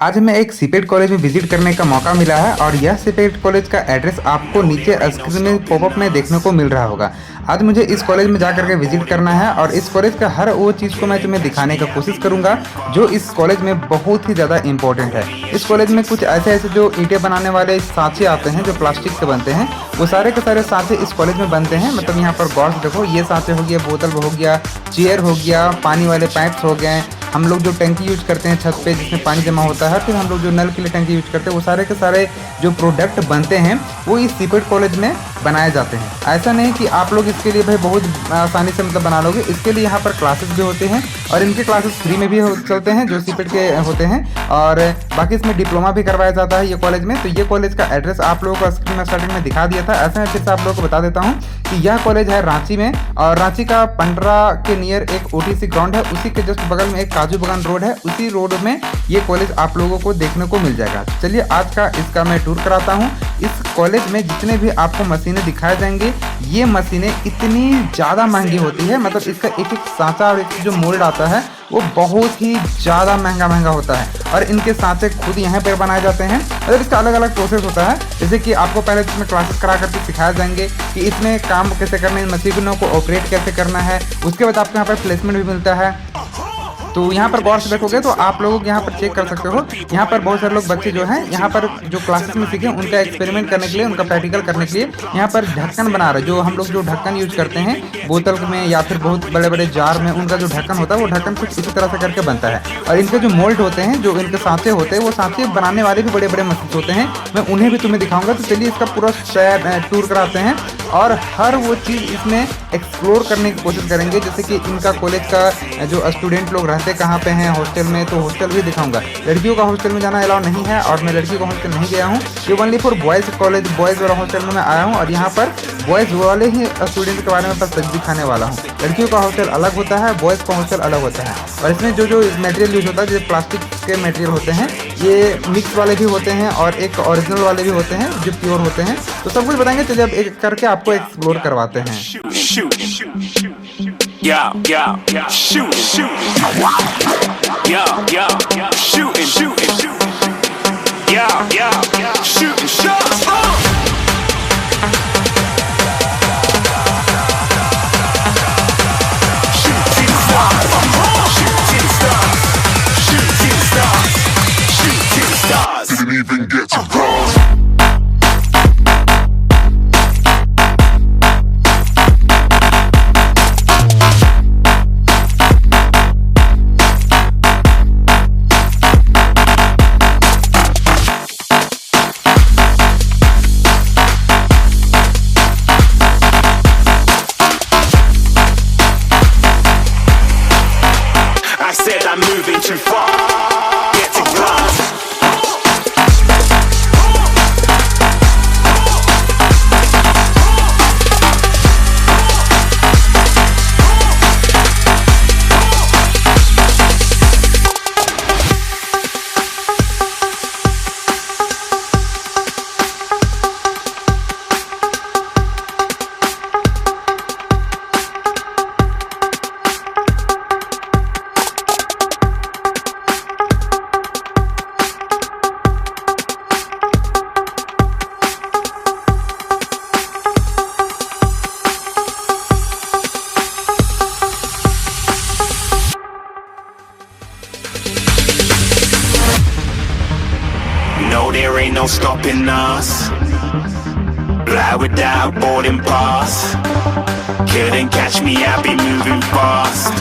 आज हमें एक सीपेट कॉलेज में विजिट करने का मौका मिला है और यह सीपेट कॉलेज का एड्रेस आपको नीचे स्क्रीन में पॉपअप में देखने को मिल रहा होगा। आज मुझे इस कॉलेज में जा करके विजिट करना है और इस कॉलेज का हर वो चीज़ को मैं तुम्हें दिखाने का कोशिश करूंगा जो इस कॉलेज में बहुत ही ज़्यादा इंपॉर्टेंट है। इस कॉलेज में कुछ ऐसे जो ईंटें बनाने वाले सांचे आते हैं जो प्लास्टिक से बनते हैं, वो सारे के सारे सांचे इस कॉलेज में बनते हैं। मतलब यहाँ पर गौर से देखो, ये सांचे हो गया, बोतल हो गया, चेयर हो गया, पानी वाले पाइप्स हो गए, हम लोग जो टंकी यूज करते हैं छत पे जिसमें पानी जमा होता है, फिर हम लोग जो नल के लिए टंकी यूज करते हैं, वो सारे के सारे जो प्रोडक्ट बनते हैं वो इस सीपेट कॉलेज में बनाए जाते हैं। ऐसा नहीं कि आप लोग इसके लिए भाई बहुत आसानी से मतलब बना लोगे। इसके लिए यहाँ पर क्लासेस भी होते हैं और इनके क्लासेस फ्री में भी चलते हैं जो सीपेट के होते हैं, और बाकी इसमें डिप्लोमा भी करवाया जाता है ये कॉलेज में। तो ये कॉलेज का एड्रेस आप लोगों को स्क्रीन में स्टार्टिंग में दिखा दिया था। ऐसे में फिर से आप लोगों को बता देता हूँ कि यह कॉलेज है रांची में, और रांची का पंडरा के नियर एक ओटीसी ग्राउंड है, उसी के जस्ट बगल में एक काजू बगान रोड है, उसी रोड में ये कॉलेज आप लोगों को देखने को मिल जाएगा। चलिए आज का इसका मैं टूर कराता हूँ। इस कॉलेज में जितने भी आपको मशीनें दिखाए जाएंगे, ये मशीनें इतनी ज़्यादा महंगी होती है, मतलब इसका एक एक सांचा और एक जो मोल्ड आता है वो बहुत ही ज़्यादा महंगा होता है, और इनके सांचे खुद यहाँ पर बनाए जाते हैं। मतलब इसका अलग अलग प्रोसेस होता है, जैसे कि आपको पहले इसमें क्लासेस करा करके सिखाए जाएंगे कि इसमें काम कैसे करना है, मशीनों को ऑपरेट कैसे करना है। उसके बाद आपको यहाँ पर प्लेसमेंट भी मिलता है। तो यहाँ पर गौर से देखोगे तो आप लोगों को यहाँ पर चेक कर सकते हो, यहाँ पर बहुत सारे लोग बच्चे जो हैं यहाँ पर जो क्लासेस में सीखे उनका एक्सपेरिमेंट करने के लिए, उनका प्रैक्टिकल करने के लिए यहाँ पर ढक्कन बना रहे हैं। जो हम लोग जो ढक्कन यूज करते हैं बोतल में या फिर बहुत बड़े बड़े जार में, उनका जो ढक्कन होता है वो ढक्कन कुछ इसी तरह से करके बनता है। और इनके जो मोल्ड होते हैं, जो इनके सांचे होते हैं, वो सांचे बनाने वाले भी बड़े बड़े मशीन होते हैं, मैं उन्हें भी तुम्हें दिखाऊंगा। तो चलिए इसका पूरा टूर कराते हैं और हर वो चीज़ इसमें एक्सप्लोर करने की कोशिश करेंगे। जैसे कि इनका कॉलेज का जो स्टूडेंट लोग रहते कहाँ पे हैं हॉस्टल में, तो हॉस्टल भी दिखाऊंगा। लड़कियों का हॉस्टल में जाना अलाउ नहीं है और मैं लड़कियों का हॉस्टल नहीं गया हूँ। ये only for boys college, boys वाला हॉस्टल में मैं आया हूँ और यहाँ पर बॉयज़ वाले ही स्टूडेंट के बारे में बस दिखाने वाला हूँ। लड़कियों का हॉस्टल अलग होता है, बॉयज़ का हॉस्टल अलग होता है, और इसमें जो मटेरियल यूज होता है, जैसे प्लास्टिक के मटेरियल होते हैं, ये मिक्स वाले भी होते हैं और एक ओरिजिनल वाले भी होते हैं जो प्योर होते हैं। तो सब कुछ बताएंगे, चलिए अब एक करके आपको एक्सप्लोर करवाते हैं। Didn't even get to cross. I said I'm moving too far. Get to glass. No, there ain't no stopping us. Fly without boarding pass. Couldn't catch me, I'll be moving fast.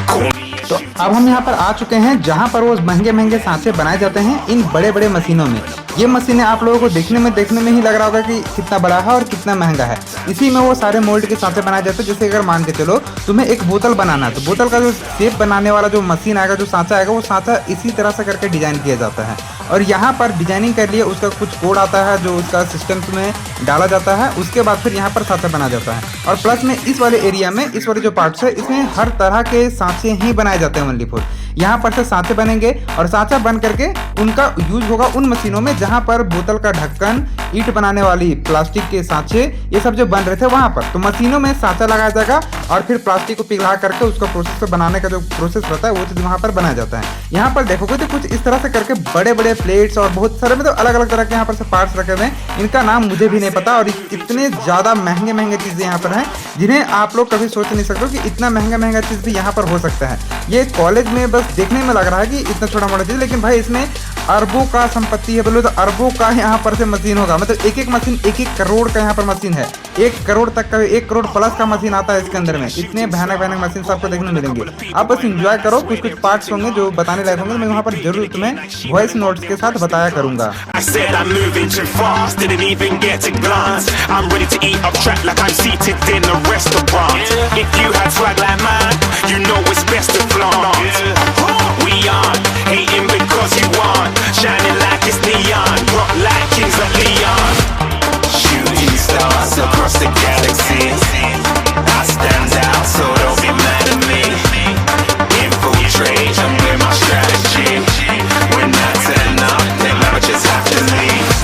Call me a तो shooting अब हम यहाँ पर आ चुके हैं जहाँ पर वो महंगे सांचे बनाए जाते हैं इन बड़े बड़े मशीनों में। ये मशीनें आप लोगों को देखने में ही लग रहा होगा कि कितना बड़ा है और कितना महंगा है। इसी में वो सारे मोल्ड के सांचे बनाए जाते हैं। जैसे अगर मान के चलो तुम्हें एक बोतल बनाना है, तो बोतल का जो शेप बनाने वाला जो मशीन आएगा, जो सांचा आएगा, वो सांचा इसी तरह से करके डिजाइन किया जाता है। और यहाँ पर डिजाइनिंग कर लिए उसका कुछ कोड आता है जो उसका सिस्टम्स में डाला जाता है। उसके बाद फिर यहाँ पर सांचा बना जाता है। और प्लस में इस वाले एरिया में, इस वाले जो पार्ट्स है, इसमें हर तरह के सांचे ही बनाए जाते हैं ओनली फॉर। यहाँ पर से सांचे बनेंगे और सांचा बन करके उनका यूज होगा उन मशीनों में जहाँ पर बोतल का ढक्कन, ईंट बनाने वाली प्लास्टिक के सांचे, ये सब जो बन रहे थे वहाँ पर। तो मशीनों में सांचा लगाया जाएगा और फिर प्लास्टिक को पिघला करके उसका प्रोसेस से बनाने का जो प्रोसेस रहता है वो चीज़ वहाँ पर बनाया जाता है। यहाँ पर देखोगे तो कुछ इस तरह से करके बड़े बड़े प्लेट्स और बहुत सारे मतलब अलग अलग तरह के यहाँ पर से पार्ट्स रखे हुए हैं। इनका नाम मुझे भी नहीं पता और इतने ज़्यादा महंगे महंगे चीज़ें यहाँ पर हैं जिन्हें आप लोग कभी सोच नहीं सकते कि इतना महंगा महंगा चीज़ भी यहाँ पर हो सकता है। ये कॉलेज में बस देखने में लग रहा है कि इतना छोटा मोटा चीज़, लेकिन भाई इसमें अरबों का संपत्ति है, बोलो तो अरबों का यहाँ पर से मशीन होगा। मतलब एक एक मशीन 1-1 करोड़ का यहाँ पर मशीन है। 1 करोड़ तक का, 1 करोड़ प्लस का मशीन आता है इसके अंदर में। इतने भयानक भयानक मशीन आपको देखने मिलेंगे। आप बस एंजॉय करो, कुछ कुछ पार्ट्स होंगे जो बताने लायक होंगे, मैं वहाँ पर जरूर तुम्हें वॉइस नोट्स के साथ बताया करूंगा। Hating because you want, shining like it's neon, rock like kings of Leon, shooting stars across the galaxy. I stand out, so don't be mad at me. Infiltrate, I'm with my strategy. When I turn up, then I just have to leave.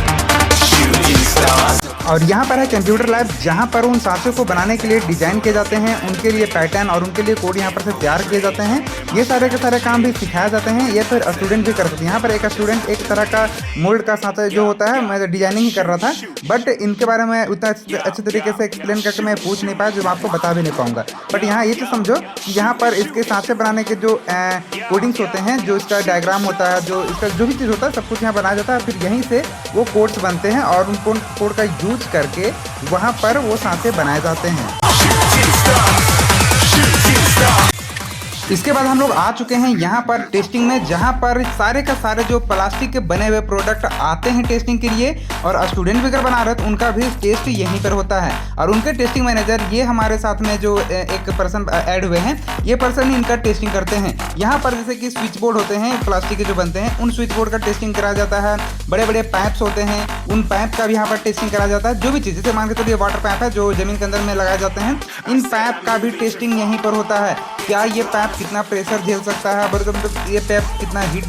Shooting stars. और यहाँ पर है computer lab, जहाँ पर उन सांचों को बनाने के लिए डिजाइन किए जाते हैं, उनके लिए पैटर्न और उनके लिए कोड यहाँ पर से तैयार किए जाते हैं। ये सारे के सारे काम भी सिखाए जाते हैं, ये फिर स्टूडेंट भी कर सकते हैं। यहाँ पर एक स्टूडेंट एक तरह का मोल्ड का सांचा जो होता है, मैं डिजाइनिंग ही कर रहा था, बट इनके बारे में उतना अच्छे तरीके से एक्सप्लेन करके मैं पूछ नहीं पाया, जो मैं आपको बता भी नहीं पाऊंगा। बट यहाँ ये तो समझो कि यहाँ पर इसके सांचे बनाने के जो कोडिंग्स होते हैं, जो इसका डायग्राम होता है, जो इसका जो भी चीज़ होता है, सब कुछ यहाँ बनाया जाता है। फिर यहीं से वो कोड्स बनते हैं और उन कोड का यूज करके वहां पर वो सांचे बनाए जाते हैं। इसके बाद हम लोग आ चुके हैं यहाँ पर टेस्टिंग में, जहाँ पर सारे का सारे जो प्लास्टिक के बने हुए प्रोडक्ट आते हैं टेस्टिंग के लिए, और स्टूडेंट भी अगर बना रहे तो उनका भी टेस्ट यहीं पर होता है। और उनके टेस्टिंग मैनेजर ये हमारे साथ में जो एक पर्सन ऐड हुए हैं, ये पर्सन ही इनका टेस्टिंग करते हैं। यहाँ पर जैसे कि स्विच बोर्ड होते हैं प्लास्टिक के जो बनते हैं, उन स्विच बोर्ड का टेस्टिंग कराया जाता है। बड़े बड़े पाइप्स होते हैं, उन पाइप का भी यहाँ पर टेस्टिंग कराया जाता है। जो भी चीज़, जैसे मान के चलिए वाटर पाइप है जो जमीन के अंदर में लगाए जाते हैं, इन पाइप का भी टेस्टिंग यहीं पर होता है। क्या ये पाइप कितना प्रेशर झेल सकता है, मतलब ये पाइप कितना हीट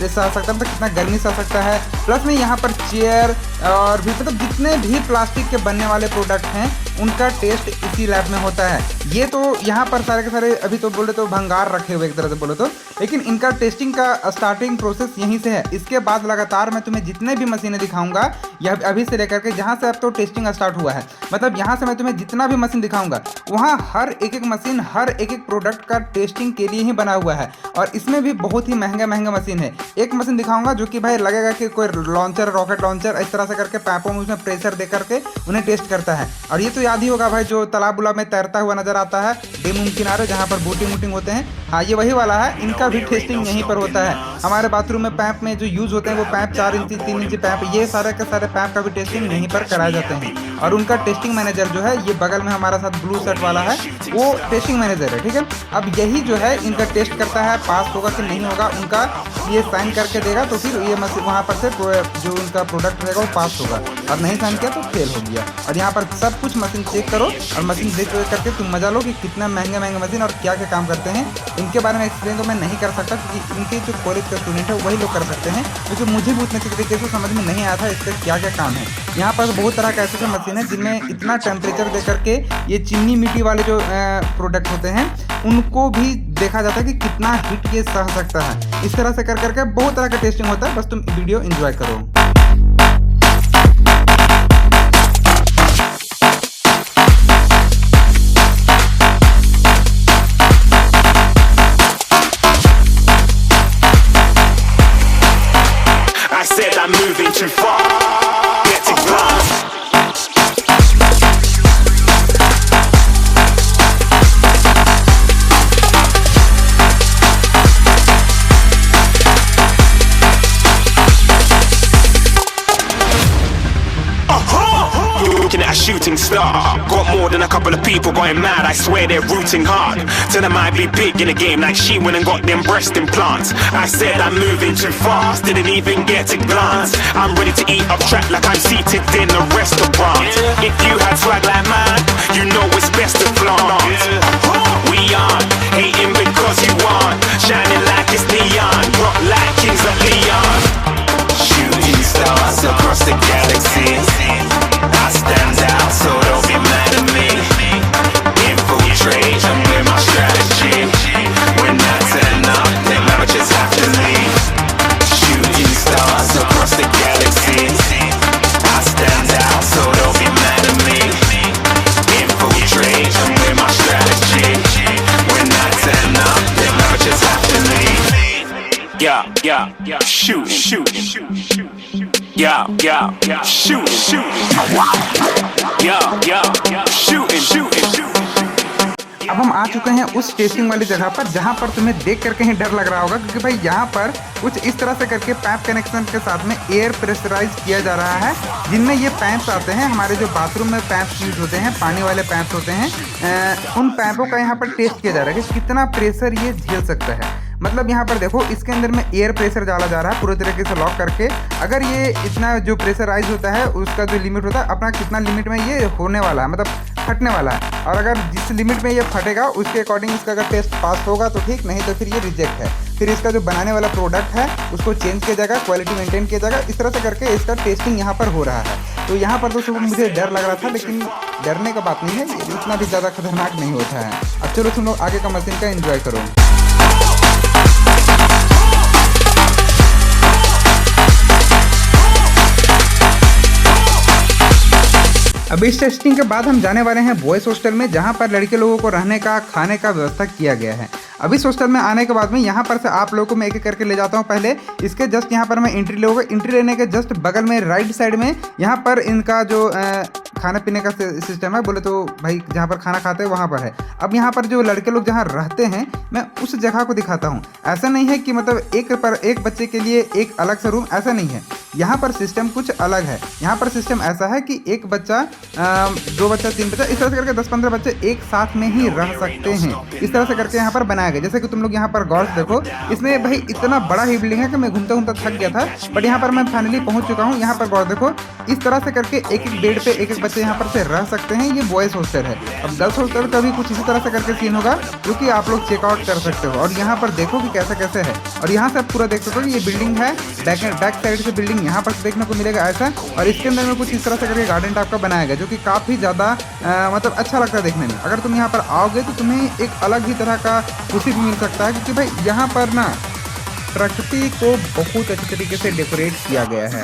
सह सकता है, मतलब कितना गर्मी सह सकता है। प्लस में यहाँ पर चेयर और भी मतलब जितने भी प्लास्टिक के बनने वाले प्रोडक्ट हैं उनका टेस्ट इसी लैब में होता है। ये तो यहाँ पर सारे के सारे अभी तो बोले तो भंगार रखे हुए एक तरह से बोले तो, लेकिन इनका टेस्टिंग का स्टार्टिंग प्रोसेस यहीं से है। इसके बाद लगातार मैं तुम्हें जितने भी मशीनें दिखाऊंगा, यह अभी से लेकर के जहाँ से अब तो टेस्टिंग स्टार्ट हुआ है, मतलब यहाँ से मैं तुम्हें जितना भी मशीन दिखाऊंगा वहाँ हर एक एक मशीन हर एक एक प्रोडक्ट का टेस्टिंग के लिए ही बना हुआ है। और इसमें भी बहुत ही महंगा महंगा मशीन है। एक मशीन दिखाऊंगा जो कि भाई लगेगा कि कोई लॉन्चर, रॉकेट लॉन्चर इस तरह से करके पाइपों में उसमें प्रेशर दे करके उन्हें टेस्ट करता है। और ये तो याद ही होगा भाई जो तालाब उलाब में तैरता हुआ नजर आता है डेम किनारे, जहाँ पर बोटिंग वोटिंग होते हैं, हाँ ये वही वाला है। इनका भी टेस्टिंग यहीं पर होता है। हमारे बाथरूम में पाइप में जो यूज होते हैं वो पाइप 4 इंची 3 इंची पाइप, ये सारे के सारे पाइप का भी टेस्टिंग यहीं पर कराए जाते हैं। और उनका टेस्टिंग मैनेजर जो है, ये बगल में हमारा साथ ब्लू शर्ट वाला है, वो टेस्टिंग मैनेजर है, ठीक है। अब यही जो है इनका टेस्ट करता है, पास होगा कि नहीं होगा, उनका ये साइन करके देगा तो फिर ये मशीन वहाँ पर से जो उनका प्रोडक्ट रहेगा वो पास होगा, और नहीं साइन किया तो फेल हो गया। और यहाँ पर सब कुछ मशीन चेक करो और मशीन देख करके तुम मजा लो कि कितना महंगे महंगे मशीन और क्या क्या काम करते हैं। इनके बारे में एक्सप्लेन तो मैं नहीं कर सकता, क्योंकि इनके जो कॉलेज का स्टूडेंट है वही लोग कर सकते हैं, क्योंकि मुझे भी उतने तरीके से समझ में नहीं आया था इसका क्या क्या काम है। यहाँ पर बहुत तरह का ऐसे मशीन है जिनमें इतना टेम्परेचर दे करके ये चीनी मिट्टी वाले जो प्रोडक्ट होते हैं उनको भी देखा जाता है कि कितना हीट ये सह सकता है। इस तरह से कर करके बहुत तरह का टेस्टिंग होता है। बस तुम वीडियो एंजॉय करो। I said I'm moving too far. Get to glass. You're looking at a shooting star. Got more than a couple of people going mad, I swear they're rooting hard. Tell them I'd be big in the game like she went and got them breast implants. I said I'm moving too fast, didn't even get a glance. I'm ready to eat up track like I'm seated in a restaurant. If you had swag like mine, you know it's best to flaunt. We aren't hating because you aren't shining like it's neon, rock like kings of Leon. Shooting stars across the galaxy, I stand out, so don't be mad at me. Infiltrate, I'm with my strategy. When I turn up, then I just have to leave. Shooting stars across the galaxy, I stand out, so don't be mad at me. Infiltrate, I'm with my strategy. When I turn up, then I just have to leave. Yeah, shoot, yeah, shoot, yeah, shooting. अब हम आ चुके हैं उस testing वाली जगह पर जहां पर तुम्हें देख कर कहीं डर लग रहा होगा, क्योंकि भाई यहाँ पर कुछ इस तरह से करके पैप कनेक्शन के साथ में एयर प्रेशराइज किया जा रहा है, जिनमें ये पैप्स आते हैं हमारे जो बाथरूम में पैप्स यूज होते हैं, पानी वाले पैप्स होते हैं, उन पैपों का यहाँ पर टेस्ट किया जा रहा है कि कितना प्रेशर ये झेल सकता है। मतलब यहाँ पर देखो, इसके अंदर में एयर प्रेशर डाला जा रहा है पूरे तरीके से लॉक करके। अगर ये इतना जो प्रेशराइज होता है उसका जो लिमिट होता है, अपना कितना लिमिट में ये होने वाला है, मतलब फटने वाला है, और अगर जिस लिमिट में ये फटेगा उसके अकॉर्डिंग इसका अगर टेस्ट पास होगा तो ठीक, नहीं तो फिर ये रिजेक्ट है। फिर इसका जो बनाने वाला प्रोडक्ट है उसको चेंज किया जाएगा, क्वालिटी मेंटेन किया जाएगा। इस तरह से करके इसका टेस्टिंग यहाँ पर हो रहा है। तो यहाँ पर तो सुबह मुझे डर लग रहा था, लेकिन डरने का बात नहीं है, ये इतना भी ज़्यादा खतरनाक नहीं होता है। अब चलो तुम लोग आगे का मशीन का एंजॉय करो। अब इस टेस्टिंग के बाद हम जाने वाले हैं बॉयज़ हॉस्टल में, जहां पर लड़के लोगों को रहने का, खाने का व्यवस्था किया गया है। अब इस हॉस्टल में आने के बाद में यहाँ पर से आप लोगों को मैं एक एक करके ले जाता हूँ। पहले इसके जस्ट यहाँ पर मैं एंट्री लूँगा। एंट्री लेने के जस्ट बगल में राइट साइड में यहाँ पर इनका जो खाने पीने का सिस्टम है, बोले तो भाई जहाँ पर खाना खाते हैं वहाँ पर है। अब यहाँ पर जो लड़के लोग जहाँ रहते हैं, मैं उस जगह को दिखाता हूँ। ऐसा नहीं है कि मतलब एक बच्चे के लिए एक अलग सा रूम, ऐसा नहीं है। यहाँ पर सिस्टम कुछ अलग है। यहाँ पर सिस्टम ऐसा है कि एक बच्चा, दो बच्चा, तीन बच्चा, इस तरह से करके 10-15 बच्चे एक साथ में ही रह सकते हैं। इस तरह से करके यहाँ पर बनाया गया। जैसे कि तुम लोग यहाँ पर गौर से देखो, इसमें भाई इतना बड़ा ही बिल्डिंग है कि मैं घूमता घूमता थक गया था, बट यहाँ पर मैं फाइनली पहुँच चुका हूँ। यहाँ पर गौर देखो, इस तरह से करके एक एक बेड पे एक एक बच्चे यहाँ पर से रह सकते हैं। ये बॉयज़ हॉस्टल है। अब गर्ल्स हॉस्टल का भी कुछ इसी तरह से करके सीन होगा, जो कि आप लोग चेकआउट कर सकते हो। और यहाँ पर देखो कि कैसे कैसे है, और यहाँ से आप पूरा देख सकते हो। ये बिल्डिंग है, बैक साइड से बिल्डिंग यहाँ पर से देखने को मिलेगा ऐसा। और इसके अंदर में कुछ इस तरह से करके गार्डन टाइप का बनाया गया, जो कि काफ़ी ज़्यादा मतलब अच्छा लगता है देखने में। अगर तुम यहाँ पर आओगे तो तुम्हें एक अलग ही तरह का खुशी भी मिल सकता है, क्योंकि भाई यहाँ पर ना प्रकृति को बहुत अच्छी तरीके से डेकोरेट किया गया है।